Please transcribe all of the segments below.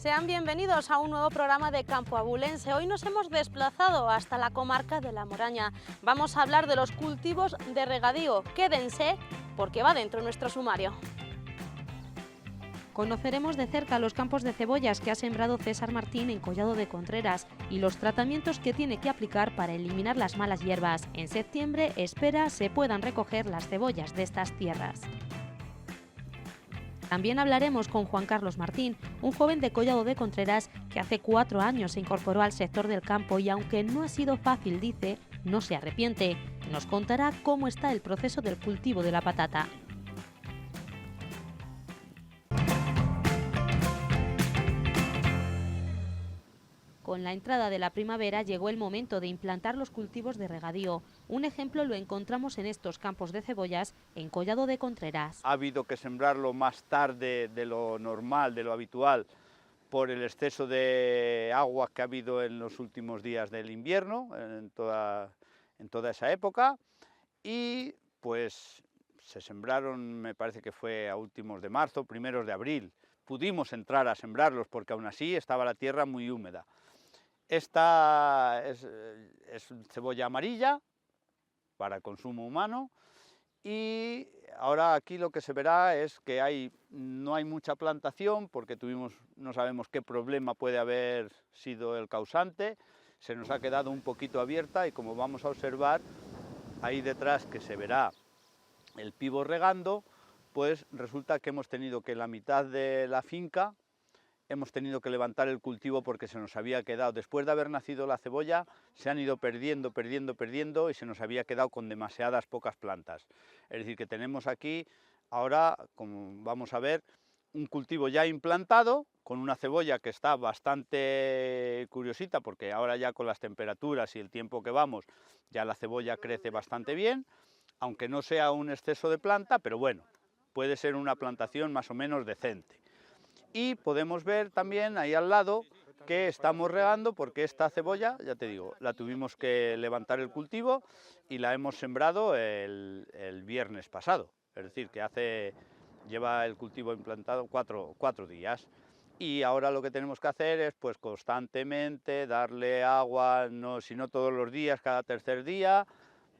Sean bienvenidos a un nuevo programa de Campo Abulense. Hoy nos hemos desplazado hasta la comarca de La Moraña. Vamos a hablar de los cultivos de regadío. Quédense porque va dentro nuestro sumario. Conoceremos de cerca los campos de cebollas que ha sembrado César Martín en Collado de Contreras y los tratamientos que tiene que aplicar para eliminar las malas hierbas. En septiembre espera se puedan recoger las cebollas de estas tierras. También hablaremos con Juan Carlos Martín, un joven de Collado de Contreras que hace 4 años se incorporó al sector del campo y aunque no ha sido fácil, dice, no se arrepiente. Nos contará cómo está el proceso del cultivo de la patata. Con la entrada de la primavera llegó el momento de implantar los cultivos de regadío. Un ejemplo lo encontramos en estos campos de cebollas en Collado de Contreras. Ha habido que sembrarlo más tarde de lo normal, de lo habitual, por el exceso de agua que ha habido en los últimos días del invierno, en toda esa época, y pues se sembraron, me parece que fue a últimos de marzo, primeros de abril. Pudimos entrar a sembrarlos porque aún así estaba la tierra muy húmeda. Esta es cebolla amarilla para consumo humano y ahora aquí lo que se verá es que no hay mucha plantación porque no sabemos qué problema puede haber sido el causante, se nos ha quedado un poquito abierta y como vamos a observar ahí detrás que se verá el pivo regando, pues resulta que hemos tenido que la mitad de la finca hemos tenido que levantar el cultivo porque se nos había quedado, después de haber nacido la cebolla, se han ido perdiendo y se nos había quedado con demasiadas pocas plantas. Es decir, que tenemos aquí ahora, como vamos a ver, un cultivo ya implantado, con una cebolla que está bastante curiosita, porque ahora ya con las temperaturas y el tiempo que vamos, ya la cebolla crece bastante bien, aunque no sea un exceso de planta, pero bueno, puede ser una plantación más o menos decente. Y podemos ver también ahí al lado que estamos regando porque esta cebolla, ya te digo, la tuvimos que levantar el cultivo y la hemos sembrado el viernes pasado. Es decir, que lleva el cultivo implantado cuatro días. Y ahora lo que tenemos que hacer es pues constantemente darle agua, si no todos los días, cada tercer día,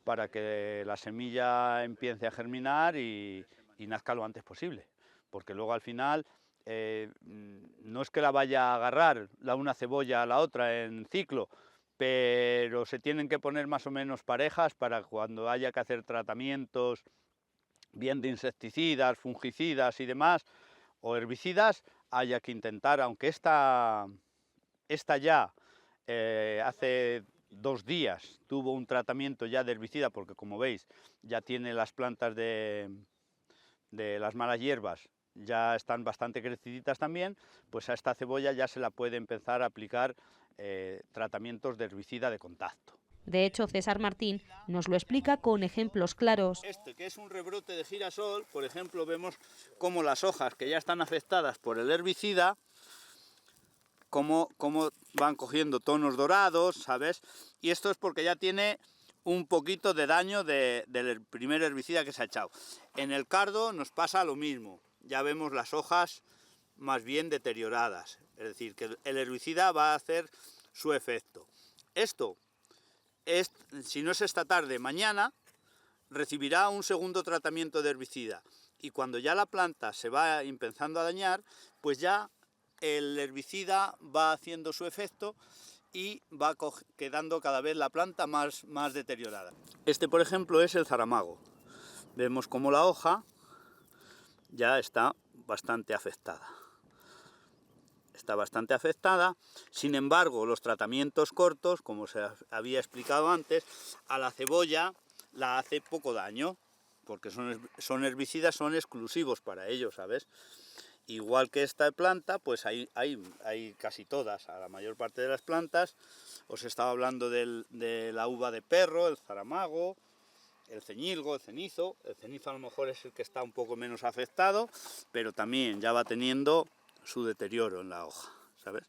para que la semilla empiece a germinar y nazca lo antes posible. Porque luego al final no es que la vaya a agarrar una cebolla a la otra en ciclo, pero se tienen que poner más o menos parejas para cuando haya que hacer tratamientos bien de insecticidas, fungicidas y demás, o herbicidas, haya que intentar, aunque esta ya hace 2 días tuvo un tratamiento ya de herbicida, porque como veis ya tiene las plantas de las malas hierbas, ya están bastante creciditas también, pues a esta cebolla ya se la puede empezar a aplicar tratamientos de herbicida de contacto. De hecho, César Martín nos lo explica con ejemplos claros. Que es un rebrote de girasol, por ejemplo, vemos cómo las hojas que ya están afectadas por el herbicida, cómo van cogiendo tonos dorados, ¿sabes? Y esto es porque ya tiene un poquito de daño del primer herbicida que se ha echado. En el cardo nos pasa lo mismo. Ya vemos las hojas más bien deterioradas, es decir, que el herbicida va a hacer su efecto. Esto, si no es esta tarde, mañana, recibirá un segundo tratamiento de herbicida y cuando ya la planta se va empezando a dañar, pues ya el herbicida va haciendo su efecto y va quedando cada vez la planta más deteriorada. Este, por ejemplo, es el zaramago. Vemos como la hoja ya está bastante afectada. Sin embargo, los tratamientos cortos, como se había explicado antes, a la cebolla la hace poco daño, porque son herbicidas, son exclusivos para ellos, ¿sabes? Igual que esta planta, pues hay casi todas, a la mayor parte de las plantas. Os estaba hablando de la uva de perro, el zaramago, el ceñilgo, el cenizo. El cenizo a lo mejor es el que está un poco menos afectado, pero también ya va teniendo su deterioro en la hoja, ¿sabes?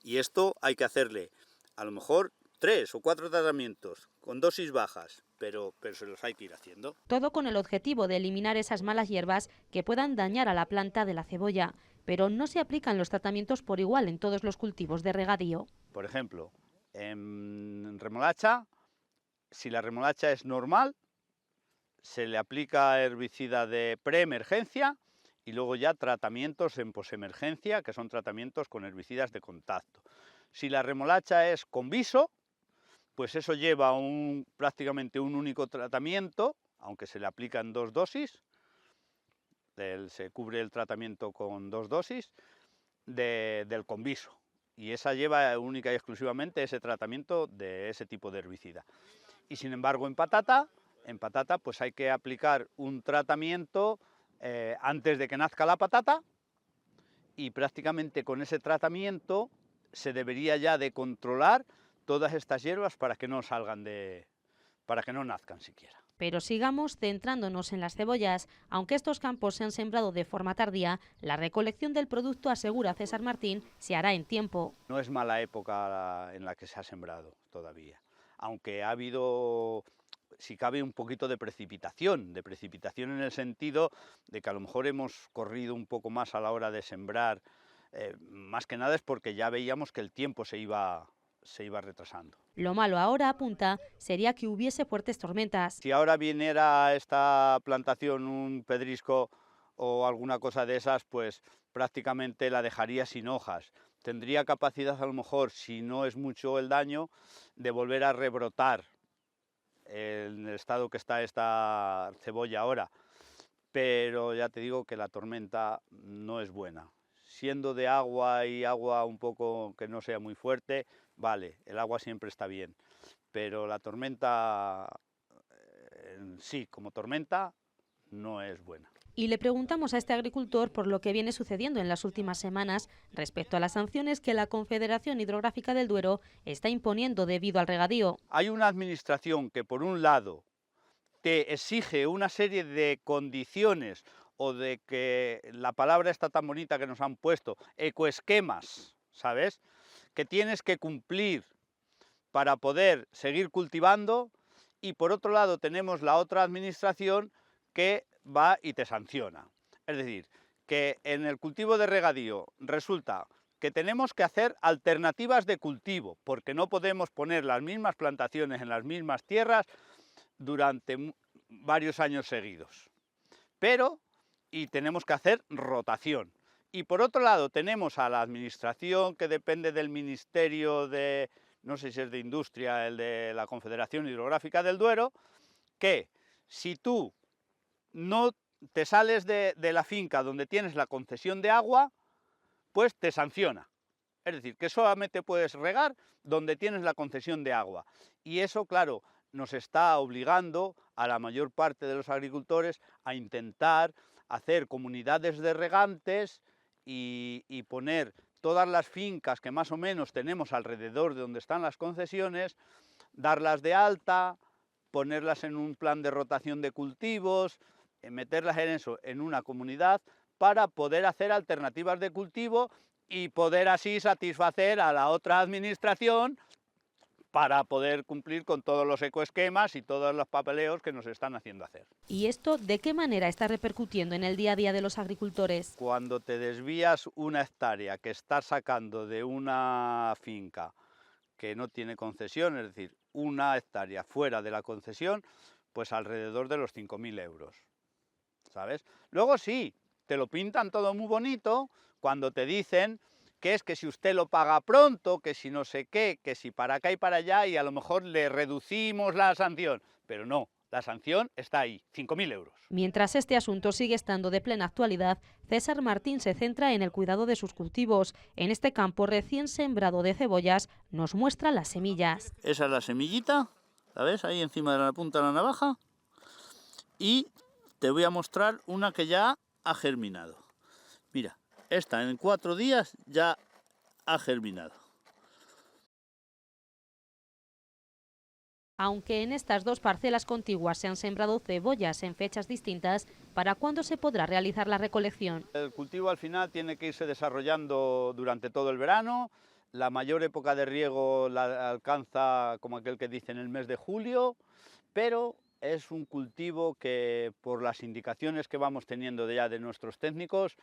Y esto hay que hacerle a lo mejor 3 o 4 tratamientos con dosis bajas, pero se los hay que ir haciendo. Todo con el objetivo de eliminar esas malas hierbas que puedan dañar a la planta de la cebolla. pero no se aplican los tratamientos por igual en todos los cultivos de regadío. Por ejemplo, en remolacha, si la remolacha es normal, se le aplica herbicida de preemergencia y luego ya tratamientos en posemergencia, que son tratamientos con herbicidas de contacto. Si la remolacha es con viso, pues eso lleva prácticamente un único tratamiento, aunque se le aplica en 2 dosis, se cubre el tratamiento con 2 dosis del conviso, y esa lleva única y exclusivamente ese tratamiento de ese tipo de herbicida. Y sin embargo en patata pues hay que aplicar un tratamiento antes de que nazca la patata, y prácticamente con ese tratamiento se debería ya de controlar todas estas hierbas para que no para que no nazcan siquiera. Pero sigamos centrándonos en las cebollas. Aunque estos campos se han sembrado de forma tardía, la recolección del producto, asegura César Martín, se hará en tiempo. No es mala época en la que se ha sembrado todavía, aunque ha habido, si cabe, un poquito de precipitación en el sentido de que a lo mejor hemos corrido un poco más a la hora de sembrar, más que nada es porque ya veíamos que el tiempo se iba retrasando. Lo malo ahora, apunta, sería que hubiese fuertes tormentas. Si ahora viniera a esta plantación un pedrisco o alguna cosa de esas, pues prácticamente la dejaría sin hojas. Tendría capacidad, a lo mejor, si no es mucho el daño, de volver a rebrotar en el estado que está esta cebolla ahora, pero ya te digo que la tormenta no es buena. Siendo de agua y agua un poco que no sea muy fuerte, vale, el agua siempre está bien, pero la tormenta en sí, como tormenta, no es buena. Y le preguntamos a este agricultor por lo que viene sucediendo en las últimas semanas respecto a las sanciones que la Confederación Hidrográfica del Duero está imponiendo debido al regadío. Hay una administración que, por un lado, te exige una serie de condiciones, o de que la palabra está tan bonita que nos han puesto, ecoesquemas, ¿sabes?, que tienes que cumplir para poder seguir cultivando, y por otro lado tenemos la otra administración que va y te sanciona. Es decir, que en el cultivo de regadío resulta que tenemos que hacer alternativas de cultivo, porque no podemos poner las mismas plantaciones en las mismas tierras durante varios años seguidos. Y tenemos que hacer rotación. Y por otro lado tenemos a la administración, que depende del Ministerio de, no sé si es de Industria, el de la Confederación Hidrográfica del Duero, que si tú no te sales de la finca donde tienes la concesión de agua, pues te sanciona. Es decir, que solamente puedes regar donde tienes la concesión de agua. Y eso, claro, nos está obligando a la mayor parte de los agricultores a intentar hacer comunidades de regantes y poner todas las fincas que más o menos tenemos alrededor de donde están las concesiones, darlas de alta, ponerlas en un plan de rotación de cultivos, meterlas en eso, en una comunidad, para poder hacer alternativas de cultivo y poder así satisfacer a la otra administración para poder cumplir con todos los ecoesquemas y todos los papeleos que nos están haciendo hacer. ¿Y esto de qué manera está repercutiendo en el día a día de los agricultores? Cuando te desvías una hectárea que estás sacando de una finca que no tiene concesión, es decir, una hectárea fuera de la concesión, pues alrededor de los 5.000 euros, ¿sabes? Luego sí, te lo pintan todo muy bonito cuando te dicen que es que si usted lo paga pronto, que si no sé qué, que si para acá y para allá, y a lo mejor le reducimos la sanción, pero no, la sanción está ahí, 5.000 euros. Mientras este asunto sigue estando de plena actualidad, César Martín se centra en el cuidado de sus cultivos. En este campo recién sembrado de cebollas nos muestra las semillas. Esa es la semillita, ¿la ves? Ahí encima de la punta de la navaja. Y te voy a mostrar una que ya ha germinado. Mira, esta en 4 días ya ha germinado. Aunque en estas dos parcelas contiguas se han sembrado cebollas en fechas distintas, ¿para cuándo se podrá realizar la recolección? El cultivo al final tiene que irse desarrollando durante todo el verano. La mayor época de riego la alcanza, como aquel que dice, en el mes de julio, pero es un cultivo que, por las indicaciones que vamos teniendo ya de nuestros técnicos,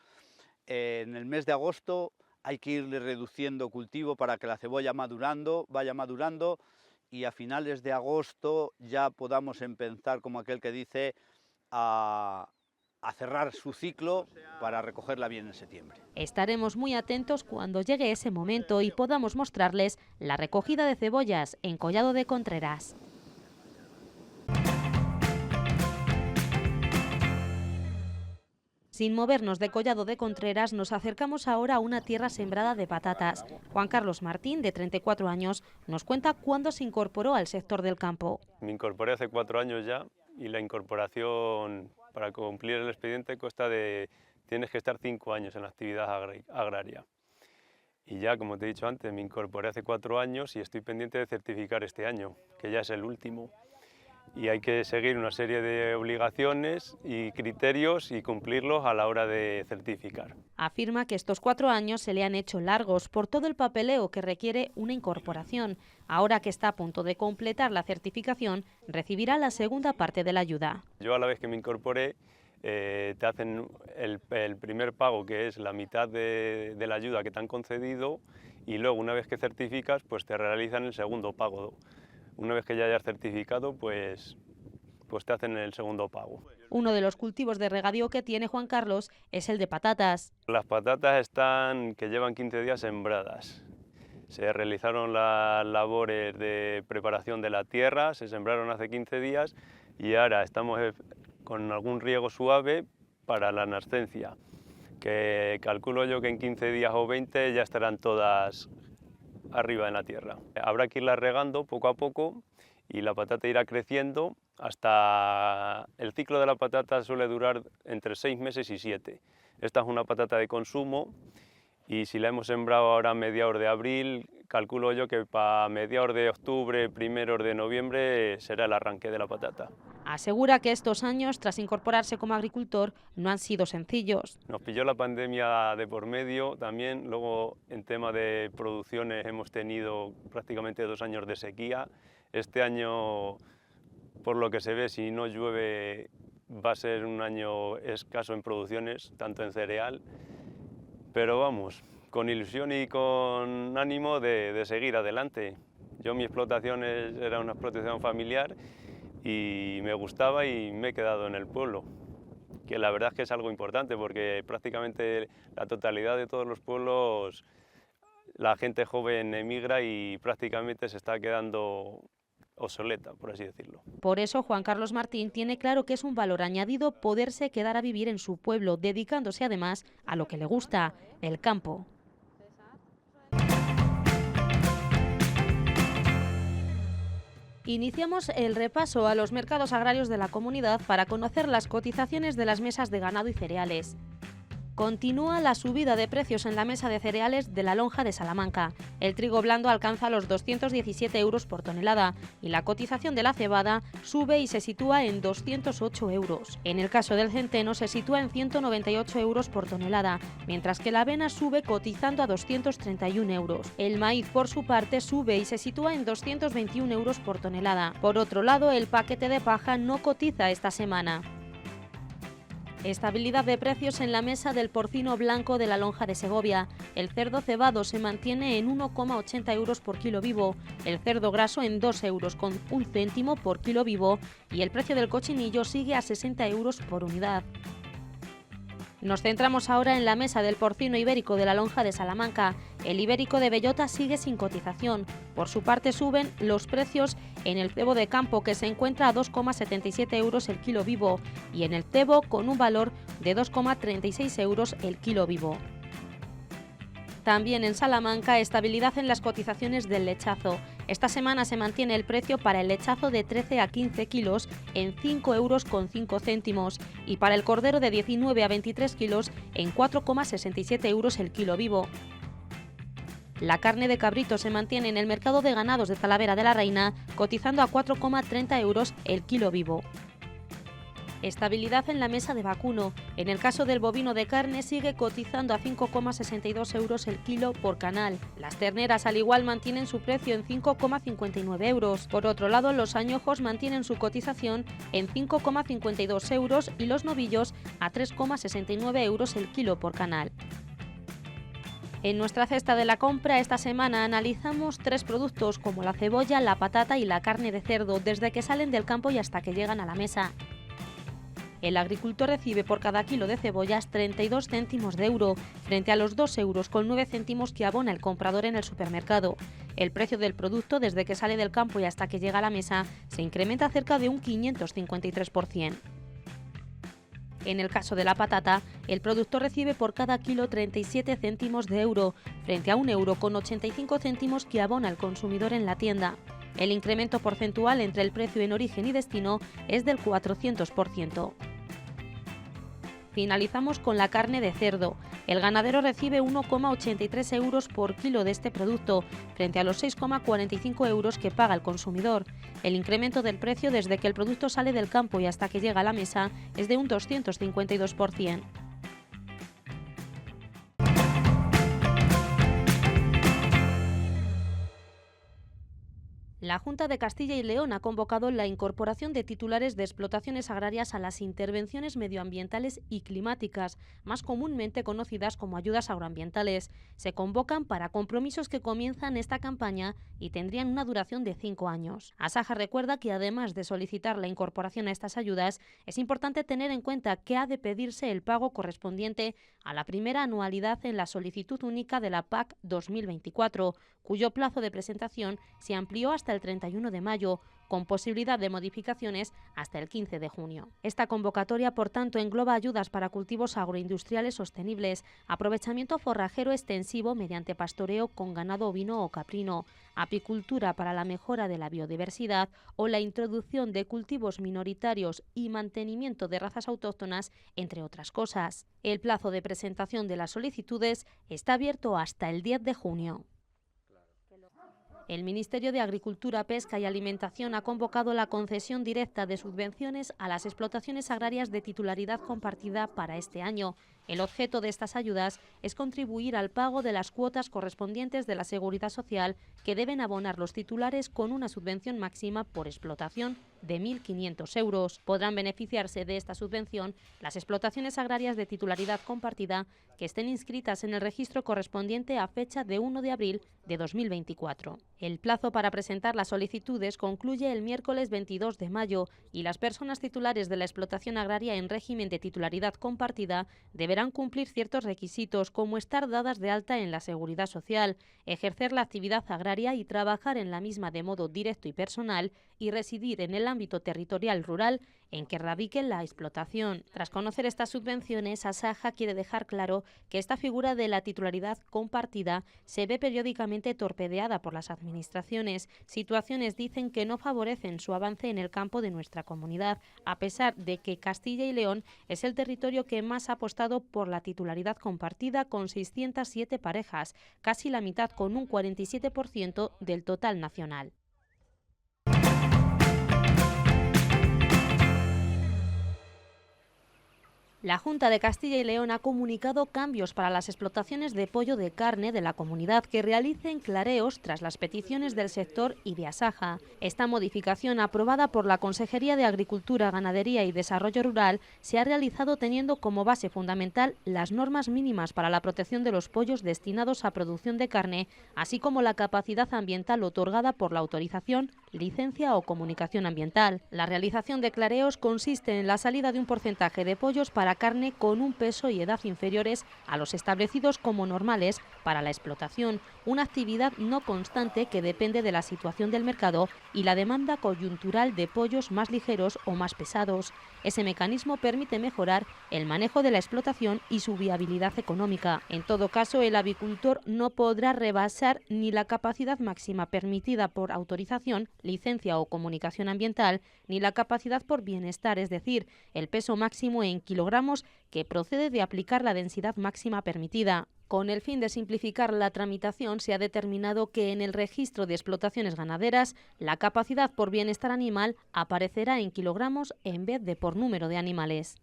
en el mes de agosto hay que irle reduciendo cultivo para que la cebolla vaya madurando y a finales de agosto ya podamos empezar, como aquel que dice, a cerrar su ciclo para recogerla bien en septiembre. Estaremos muy atentos cuando llegue ese momento y podamos mostrarles la recogida de cebollas en Collado de Contreras. Sin movernos de Collado de Contreras, nos acercamos ahora a una tierra sembrada de patatas. Juan Carlos Martín, de 34 años, nos cuenta cuándo se incorporó al sector del campo. Me incorporé hace 4 años ya y la incorporación para cumplir el expediente tienes que estar 5 años en la actividad agraria. Y ya, como te he dicho antes, me incorporé hace 4 años y estoy pendiente de certificar este año, que ya es el último. Y hay que seguir una serie de obligaciones y criterios y cumplirlos a la hora de certificar. Afirma que estos 4 años se le han hecho largos por todo el papeleo que requiere una incorporación. Ahora que está a punto de completar la certificación, recibirá la segunda parte de la ayuda. Yo, a la vez que me incorporé, te hacen el primer pago, que es la mitad de la ayuda que te han concedido, y luego, una vez que certificas, pues te realizan el segundo pago. Una vez que ya hayas certificado, pues te hacen el segundo pago. Uno de los cultivos de regadío que tiene Juan Carlos es el de patatas. Las patatas que llevan 15 días sembradas. Se realizaron las labores de preparación de la tierra, se sembraron hace 15 días y ahora estamos con algún riego suave para la nascencia, que calculo yo que en 15 días o 20 ya estarán todas arriba en la tierra. Habrá que irla regando poco a poco y la patata irá creciendo hasta... El ciclo de la patata suele durar entre 6 meses y 7. Esta es una patata de consumo y si la hemos sembrado ahora a mediados de abril, calculo yo que para mediados de octubre, primeros de noviembre será el arranque de la patata. Asegura que estos años, tras incorporarse como agricultor, no han sido sencillos. Nos pilló la pandemia de por medio también, luego en tema de producciones hemos tenido prácticamente 2 años de sequía. Este año, por lo que se ve, si no llueve, va a ser un año escaso en producciones, tanto en cereal, pero vamos, con ilusión y con ánimo de seguir adelante. Mi explotación era una explotación familiar y me gustaba y me he quedado en el pueblo, que la verdad es que es algo importante porque prácticamente la totalidad de todos los pueblos, la gente joven emigra y prácticamente se está quedando obsoleta, por así decirlo. Por eso Juan Carlos Martín tiene claro que es un valor añadido poderse quedar a vivir en su pueblo, dedicándose además a lo que le gusta, el campo. Iniciamos el repaso a los mercados agrarios de la comunidad para conocer las cotizaciones de las mesas de ganado y cereales. Continúa la subida de precios en la mesa de cereales de la lonja de Salamanca. El trigo blando alcanza los 217 euros por tonelada y la cotización de la cebada sube y se sitúa en 208 euros. En el caso del centeno se sitúa en 198 euros por tonelada, mientras que la avena sube cotizando a 231 euros. El maíz, por su parte, sube y se sitúa en 221 euros por tonelada. Por otro lado, el paquete de paja no cotiza esta semana. Estabilidad de precios en la mesa del porcino blanco de la lonja de Segovia. El cerdo cebado se mantiene en 1,80 euros por kilo vivo, el cerdo graso en 2 euros con 1 céntimo por kilo vivo y el precio del cochinillo sigue a 60 euros por unidad. Nos centramos ahora en la mesa del porcino ibérico de la lonja de Salamanca. El ibérico de bellota sigue sin cotización. Por su parte suben los precios en el cebo de campo, que se encuentra a 2,77 euros el kilo vivo, y en el cebo con un valor de 2,36 euros el kilo vivo. También en Salamanca, estabilidad en las cotizaciones del lechazo. Esta semana se mantiene el precio para el lechazo de 13 a 15 kilos en 5 euros con 5 céntimos y para el cordero de 19 a 23 kilos en 4,67 euros el kilo vivo. La carne de cabrito se mantiene en el mercado de ganados de Talavera de la Reina, cotizando a 4,30 euros el kilo vivo. Estabilidad en la mesa de vacuno. En el caso del bovino de carne sigue cotizando a 5,62 euros el kilo por canal. Las terneras al igual mantienen su precio en 5,59 euros. Por otro lado, los añojos mantienen su cotización en 5,52 euros y los novillos a 3,69 euros el kilo por canal. En nuestra cesta de la compra esta semana analizamos 3 productos como la cebolla, la patata y la carne de cerdo desde que salen del campo y hasta que llegan a la mesa. El agricultor recibe por cada kilo de cebollas 32 céntimos de euro, frente a los 2,09 euros que abona el comprador en el supermercado. El precio del producto desde que sale del campo y hasta que llega a la mesa se incrementa cerca de un 553%. En el caso de la patata, el productor recibe por cada kilo 37 céntimos de euro, frente a 1,85 € que abona el consumidor en la tienda. El incremento porcentual entre el precio en origen y destino es del 400%. Finalizamos con la carne de cerdo. El ganadero recibe 1,83 euros por kilo de este producto, frente a los 6,45 euros que paga el consumidor. El incremento del precio desde que el producto sale del campo y hasta que llega a la mesa es de un 252%. La Junta de Castilla y León ha convocado la incorporación de titulares de explotaciones agrarias a las intervenciones medioambientales y climáticas, más comúnmente conocidas como ayudas agroambientales. Se convocan para compromisos que comienzan esta campaña y tendrían una duración de 5 años. Asaja recuerda que además de solicitar la incorporación a estas ayudas, es importante tener en cuenta que ha de pedirse el pago correspondiente a la primera anualidad en la solicitud única de la PAC 2024, cuyo plazo de presentación se amplió hasta el 31 de mayo, con posibilidad de modificaciones hasta el 15 de junio. Esta convocatoria, por tanto, engloba ayudas para cultivos agroindustriales sostenibles, aprovechamiento forrajero extensivo mediante pastoreo con ganado ovino o caprino, apicultura para la mejora de la biodiversidad o la introducción de cultivos minoritarios y mantenimiento de razas autóctonas, entre otras cosas. El plazo de presentación de las solicitudes está abierto hasta el 10 de junio. El Ministerio de Agricultura, Pesca y Alimentación ha convocado la concesión directa de subvenciones a las explotaciones agrarias de titularidad compartida para este año. El objeto de estas ayudas es contribuir al pago de las cuotas correspondientes de la Seguridad Social que deben abonar los titulares con una subvención máxima por explotación de 1.500 euros. Podrán beneficiarse de esta subvención las explotaciones agrarias de titularidad compartida que estén inscritas en el registro correspondiente a fecha de 1 de abril de 2024. El plazo para presentar las solicitudes concluye el miércoles 22 de mayo y las personas titulares de la explotación agraria en régimen de titularidad compartida deberán cumplir ciertos requisitos como estar dadas de alta en la Seguridad Social, ejercer la actividad agraria y trabajar en la misma de modo directo y personal y residir en el ámbito territorial rural en que radique la explotación. Tras conocer estas subvenciones, Asaja quiere dejar claro que esta figura de la titularidad compartida se ve periódicamente torpedeada por las administraciones. Situaciones, dicen, que no favorecen su avance en el campo de nuestra comunidad, a pesar de que Castilla y León es el territorio que más ha apostado por la titularidad compartida con 607 parejas, casi la mitad, con un 47% del total nacional. La Junta de Castilla y León ha comunicado cambios para las explotaciones de pollo de carne de la comunidad que realicen clareos tras las peticiones del sector y de Asaja. Esta modificación, aprobada por la Consejería de Agricultura, Ganadería y Desarrollo Rural, se ha realizado teniendo como base fundamental las normas mínimas para la protección de los pollos destinados a producción de carne, así como la capacidad ambiental otorgada por la autorización, licencia o comunicación ambiental. La realización de clareos consiste en la salida de un porcentaje de pollos para carne con un peso y edad inferiores a los establecidos como normales para la explotación, una actividad no constante que depende de la situación del mercado y la demanda coyuntural de pollos más ligeros o más pesados. Ese mecanismo permite mejorar el manejo de la explotación y su viabilidad económica. En todo caso, el avicultor no podrá rebasar ni la capacidad máxima permitida por autorización, licencia o comunicación ambiental, ni la capacidad por bienestar, es decir, el peso máximo en kilogramos que procede de aplicar la densidad máxima permitida. Con el fin de simplificar la tramitación, se ha determinado que en el registro de explotaciones ganaderas la capacidad por bienestar animal aparecerá en kilogramos en vez de por número de animales.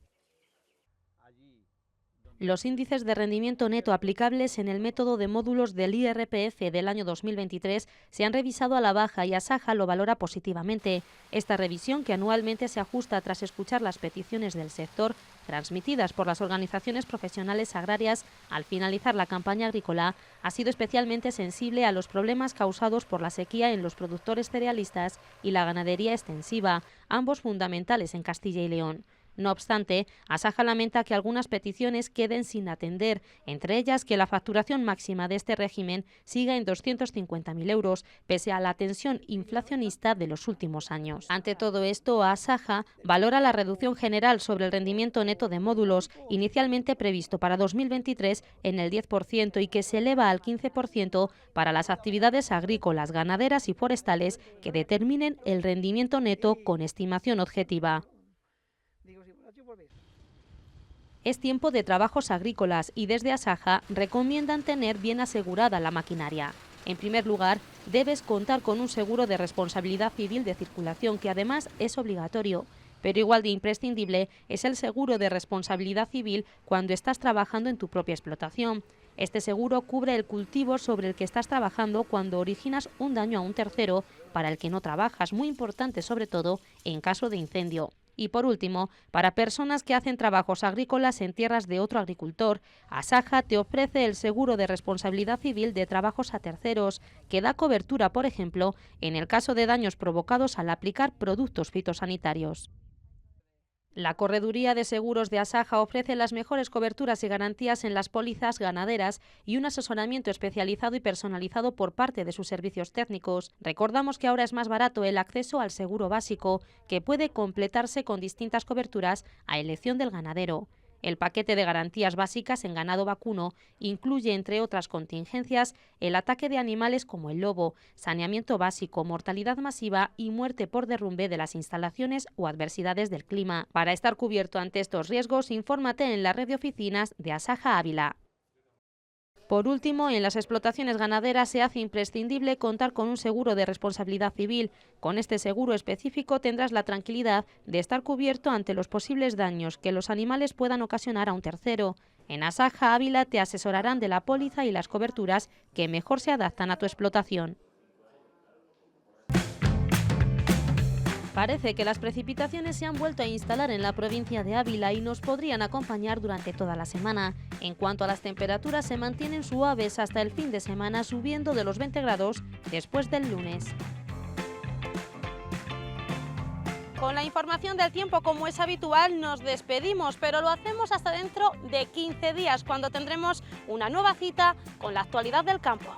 Los índices de rendimiento neto aplicables en el método de módulos del IRPF del año 2023 se han revisado a la baja y Asaja lo valora positivamente. Esta revisión, que anualmente se ajusta tras escuchar las peticiones del sector transmitidas por las organizaciones profesionales agrarias al finalizar la campaña agrícola, ha sido especialmente sensible a los problemas causados por la sequía en los productores cerealistas y la ganadería extensiva, ambos fundamentales en Castilla y León. No obstante, Asaja lamenta que algunas peticiones queden sin atender, entre ellas que la facturación máxima de este régimen siga en 250.000 euros, pese a la tensión inflacionista de los últimos años. Ante todo esto, Asaja valora la reducción general sobre el rendimiento neto de módulos, inicialmente previsto para 2023 en el 10% y que se eleva al 15% para las actividades agrícolas, ganaderas y forestales que determinen el rendimiento neto con estimación objetiva. Es tiempo de trabajos agrícolas y desde Asaja recomiendan tener bien asegurada la maquinaria. En primer lugar, debes contar con un seguro de responsabilidad civil de circulación que además es obligatorio, pero igual de imprescindible es el seguro de responsabilidad civil cuando estás trabajando en tu propia explotación. Este seguro cubre el cultivo sobre el que estás trabajando cuando originas un daño a un tercero para el que no trabajas, muy importante sobre todo en caso de incendio. Y por último, para personas que hacen trabajos agrícolas en tierras de otro agricultor, Asaja te ofrece el seguro de responsabilidad civil de trabajos a terceros, que da cobertura, por ejemplo, en el caso de daños provocados al aplicar productos fitosanitarios. La Correduría de Seguros de Asaja ofrece las mejores coberturas y garantías en las pólizas ganaderas y un asesoramiento especializado y personalizado por parte de sus servicios técnicos. Recordamos que ahora es más barato el acceso al seguro básico, que puede completarse con distintas coberturas a elección del ganadero. El paquete de garantías básicas en ganado vacuno incluye, entre otras contingencias, el ataque de animales como el lobo, saneamiento básico, mortalidad masiva y muerte por derrumbe de las instalaciones o adversidades del clima. Para estar cubierto ante estos riesgos, infórmate en la red de oficinas de Asaja Ávila. Por último, en las explotaciones ganaderas se hace imprescindible contar con un seguro de responsabilidad civil. Con este seguro específico tendrás la tranquilidad de estar cubierto ante los posibles daños que los animales puedan ocasionar a un tercero. En Asaja Ávila te asesorarán de la póliza y las coberturas que mejor se adaptan a tu explotación. Parece que las precipitaciones se han vuelto a instalar en la provincia de Ávila y nos podrían acompañar durante toda la semana. En cuanto a las temperaturas, se mantienen suaves hasta el fin de semana, subiendo de los 20 grados después del lunes. Con la información del tiempo, como es habitual, nos despedimos, pero lo hacemos hasta dentro de 15 días, cuando tendremos una nueva cita con la actualidad del campo.